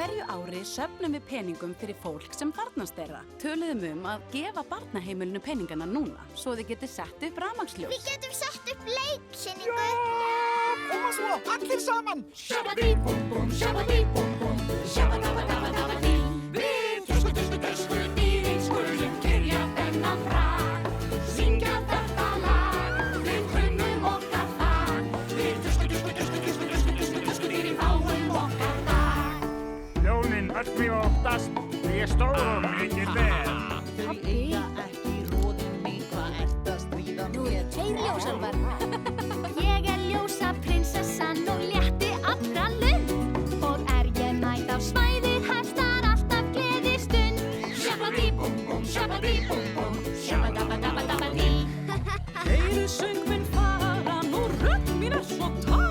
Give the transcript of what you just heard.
hverju ári söfnum við peningum fyrir fólk sem þarfnast þeirra. Töluðum að gefa barnaheimilinu peningana núna, svo þið getið sett upp rafmagnsljós. Við getum sett upp leiksýningu. Já, koma svo, allir saman. Shabba-dee-bum-bum, shabba-dee-bum-bum, shabba-dabba-dabba-dabba-dee. Við tusku dýrin skulum kyrja þennan brag. Syngja þetta lag, við kunnum okkar fag. Við tusku dýrin fáum okkar dag. Ljónin öll mjög oftast, því ég stóð og mikið vel. Þau eiga ekki róðin mig, hvað ert að stríða mér? Nú eru tveir ljósálfar. Ég ljósa prinsessan og létti allra lund. Og ég mæt á svæðið, hefstar alltaf gleðistund. Shabba-dee-bum-bum, shabba-dee-bum-bum, shabba-dabba-dabba-dabba-dee. Heyri söng minn fara, nú rödd mín svo tár.